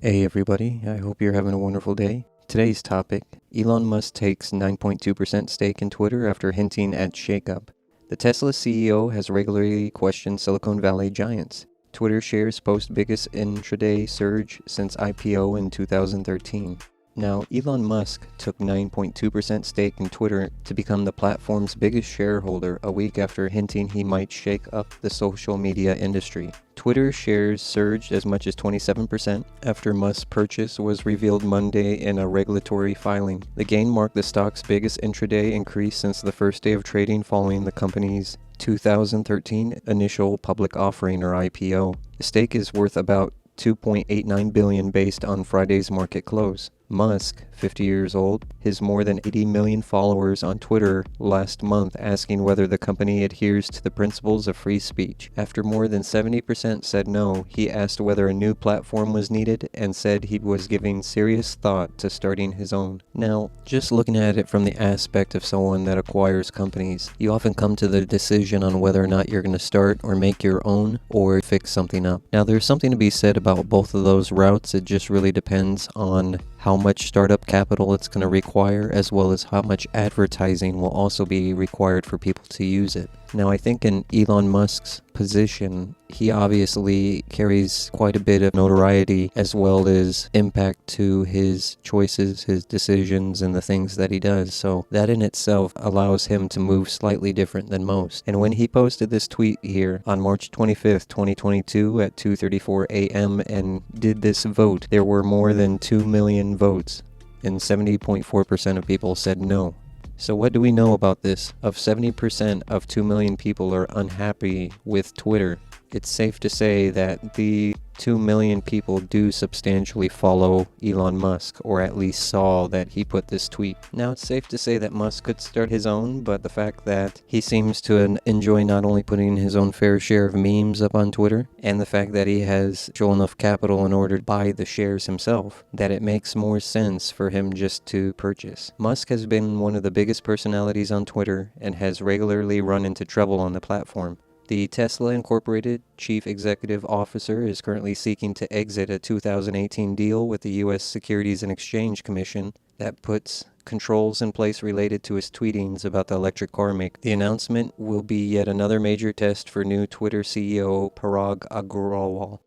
Hey everybody, I hope you're having a wonderful day. Today's topic, Elon Musk takes 9.2% stake in Twitter after hinting at shakeup. The Tesla CEO has regularly questioned Silicon Valley giants. Twitter shares post biggest intraday surge since IPO in 2013. Now, Elon Musk took 9.2% stake in Twitter to become the platform's biggest shareholder a week after hinting he might shake up the social media industry. Twitter shares surged as much as 27% after Musk's purchase was revealed Monday in a regulatory filing. The gain marked the stock's biggest intraday increase since the first day of trading following the company's 2013 initial public offering or IPO. The stake is worth about $2.89 billion based on Friday's market close. Musk, 50 years old, his more than 80 million followers on Twitter last month asking whether the company adheres to the principles of free speech. After more than 70% said no, he asked whether a new platform was needed and said he was giving serious thought to starting his own. Now, just looking at it from the aspect of someone that acquires companies, you often come to the decision on whether or not you're going to start or make your own or fix something up. Now, there's something to be said about both of those routes. It just really depends on how much startup capital it's going to require, as well as how much advertising will also be required for people to use it. Now, I think in Elon Musk's position, he obviously carries quite a bit of notoriety as well as impact to his choices, his decisions, and the things that he does. So that in itself allows him to move slightly different than most. And when he posted this tweet here on March 25th, 2022 at 2:34 a.m. and did this vote, there were more than 2 million votes, and 70.4% of people said no. So what do we know about this? If 70% of 2 million people are unhappy with Twitter, it's safe to say that the 2 million people do substantially follow Elon Musk, or at least saw that he put this tweet. Now, it's safe to say that Musk could start his own, but the fact that he seems to enjoy not only putting his own fair share of memes up on Twitter, and the fact that he has shown enough capital in order to buy the shares himself, that it makes more sense for him just to purchase. Musk has been one of the biggest personalities on Twitter and has regularly run into trouble on the platform. The Tesla Incorporated chief executive officer is currently seeking to exit a 2018 deal with the U.S. Securities and Exchange Commission that puts controls in place related to his tweetings about the electric car maker. The announcement will be yet another major test for new Twitter CEO Parag Agrawal.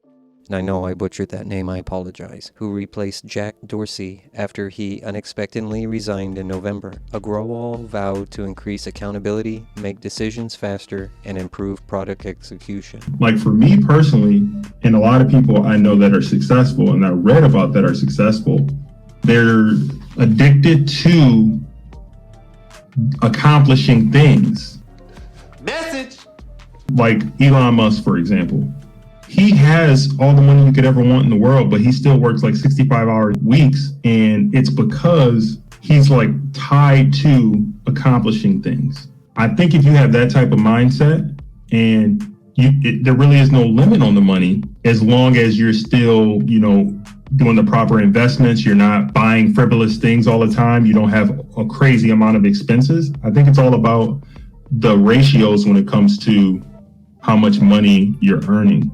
And I know I butchered that name, I apologize, who replaced Jack Dorsey after he unexpectedly resigned in November. Agrawal vowed to increase accountability, make decisions faster, and improve product execution. Like for me personally, and a lot of people I know that are successful and I read about that are successful, they're addicted to accomplishing things. Message! Like Elon Musk, for example. He has all the money you could ever want in the world, but he still works like 65-hour weeks. And it's because he's like tied to accomplishing things. I think if you have that type of mindset and there really is no limit on the money, as long as you're still, doing the proper investments, you're not buying frivolous things all the time, you don't have a crazy amount of expenses. I think it's all about the ratios when it comes to how much money you're earning.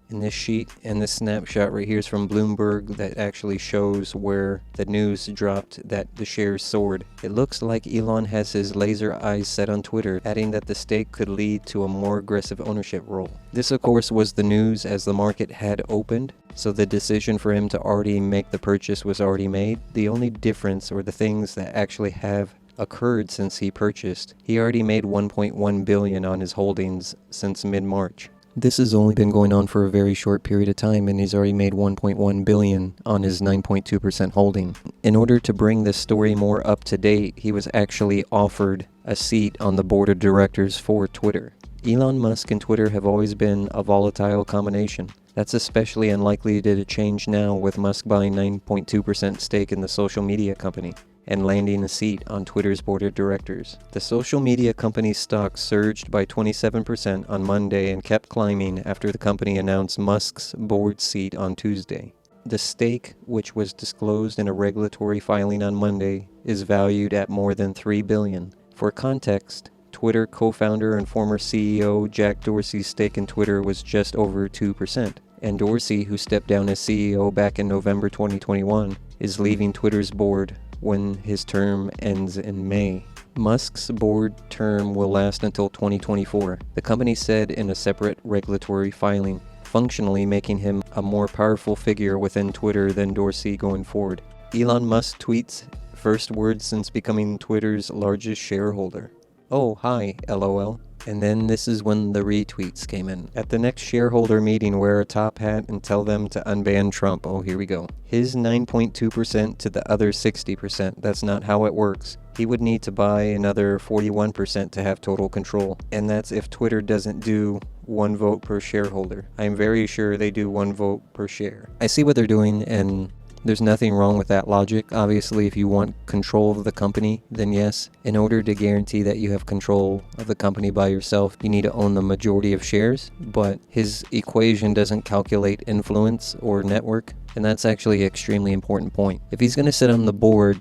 And this sheet and this snapshot right here is from Bloomberg that actually shows where the news dropped that the shares soared. It looks like Elon has his laser eyes set on Twitter, adding that the stake could lead to a more aggressive ownership role. This of course was the news as the market had opened, so the decision for him to already make the purchase was already made. The only difference, or the things that actually have occurred since he purchased, he already made $1.1 billion on his holdings since mid-March. This has only been going on for a very short period of time, and he's already made $1.1 billion on his 9.2% holding. In order to bring this story more up to date, he was actually offered a seat on the board of directors for Twitter. Elon Musk and Twitter have always been a volatile combination. That's especially unlikely to change now with Musk buying 9.2% stake in the social media company and landing a seat on Twitter's board of directors. The social media company's stock surged by 27% on Monday and kept climbing after the company announced Musk's board seat on Tuesday. The stake, which was disclosed in a regulatory filing on Monday, is valued at more than $3 billion. For context, Twitter co-founder and former CEO Jack Dorsey's stake in Twitter was just over 2%. And Dorsey, who stepped down as CEO back in November 2021, is leaving Twitter's board when his term ends in May. Musk's board term will last until 2024, the company said in a separate regulatory filing, functionally making him a more powerful figure within Twitter than Dorsey going forward. Elon Musk tweets, first words since becoming Twitter's largest shareholder. Oh, hi, LOL. And then this is when the retweets came in. At the next shareholder meeting, wear a top hat and tell them to unban Trump. Oh, here we go. His 9.2% to the other 60%. That's not how it works. He would need to buy another 41% to have total control. And that's if Twitter doesn't do one vote per shareholder. I'm very sure they do one vote per share. I see what they're doing, and there's nothing wrong with that logic. Obviously, if you want control of the company, then yes. In order to guarantee that you have control of the company by yourself, you need to own the majority of shares. But his equation doesn't calculate influence or network, and that's actually an extremely important point. If he's going to sit on the board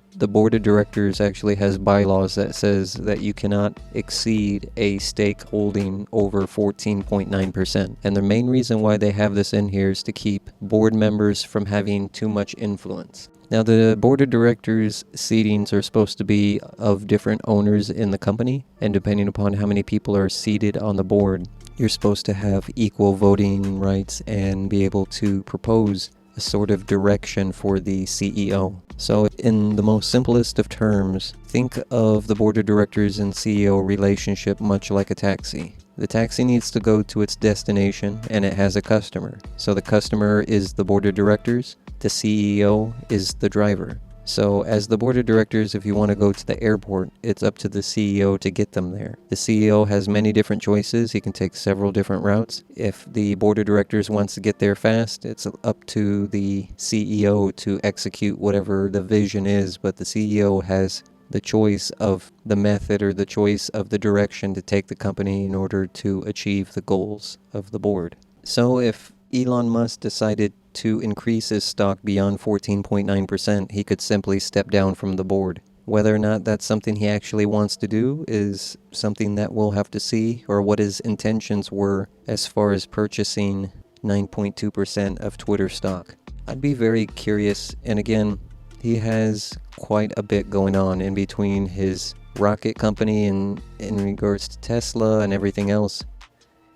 of directors actually has bylaws that says that you cannot exceed a stake holding over 14.9%. And the main reason why they have this in here is to keep board members from having too much influence. Now, the board of directors seatings are supposed to be of different owners in the company, and depending upon how many people are seated on the board, you're supposed to have equal voting rights and be able to propose a sort of direction for the CEO. So in the most simplest of terms, think of the board of directors and CEO relationship much like a taxi. The taxi needs to go to its destination and it has a customer. So the customer is the board of directors, the CEO is the driver. So as the board of directors, if you want to go to the airport, it's up to the CEO to get them there. The CEO has many different choices. He can take several different routes. If the board of directors wants to get there fast, it's up to the CEO to execute whatever the vision is, but the CEO has the choice of the method or the choice of the direction to take the company in order to achieve the goals of the board. So if Elon Musk decided to increase his stock beyond 14.9%, he could simply step down from the board. Whether or not that's something he actually wants to do is something that we'll have to see, or what his intentions were as far as purchasing 9.2% of Twitter stock. I'd be very curious, and again, he has quite a bit going on in between his rocket company and in regards to Tesla and everything else.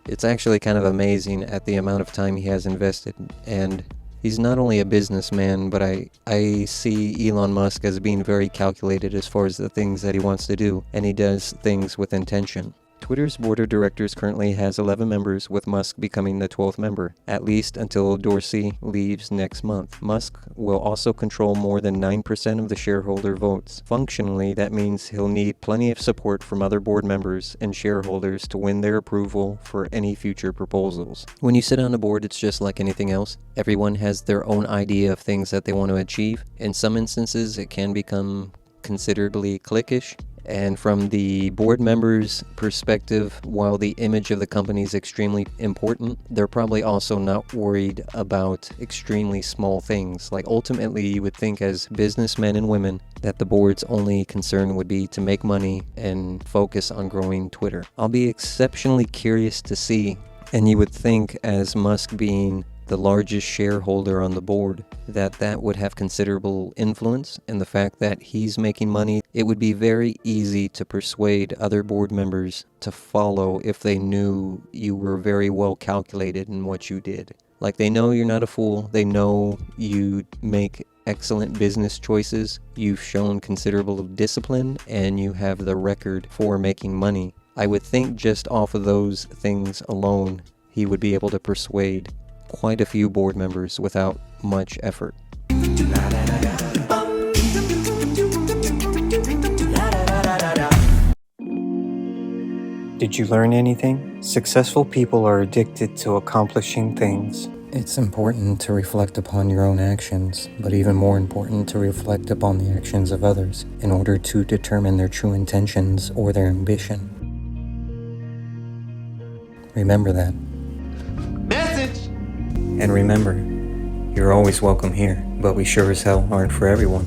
It's actually kind of amazing at the amount of time he has invested, and he's not only a businessman, but I see Elon Musk as being very calculated as far as the things that he wants to do, and he does things with intention. Twitter's board of directors currently has 11 members, with Musk becoming the 12th member, at least until Dorsey leaves next month. Musk will also control more than 9% of the shareholder votes. Functionally, that means he'll need plenty of support from other board members and shareholders to win their approval for any future proposals. When you sit on a board, it's just like anything else. Everyone has their own idea of things that they want to achieve. In some instances, it can become considerably cliquish. And from the board members' perspective, while the image of the company is extremely important, they're probably also not worried about extremely small things. Like ultimately, you would think as businessmen and women that the board's only concern would be to make money and focus on growing Twitter. I'll be exceptionally curious to see, and you would think as Musk being the largest shareholder on the board, that would have considerable influence, and the fact that he's making money, it would be very easy to persuade other board members to follow if they knew you were very well calculated in what you did. Like, they know you're not a fool, they know you make excellent business choices, you've shown considerable discipline, and you have the record for making money. I would think just off of those things alone, he would be able to persuade quite a few board members without much effort. Did you learn anything? Successful people are addicted to accomplishing things. It's important to reflect upon your own actions, but even more important to reflect upon the actions of others in order to determine their true intentions or their ambition. Remember that. Message! And remember, you're always welcome here, but we sure as hell aren't for everyone.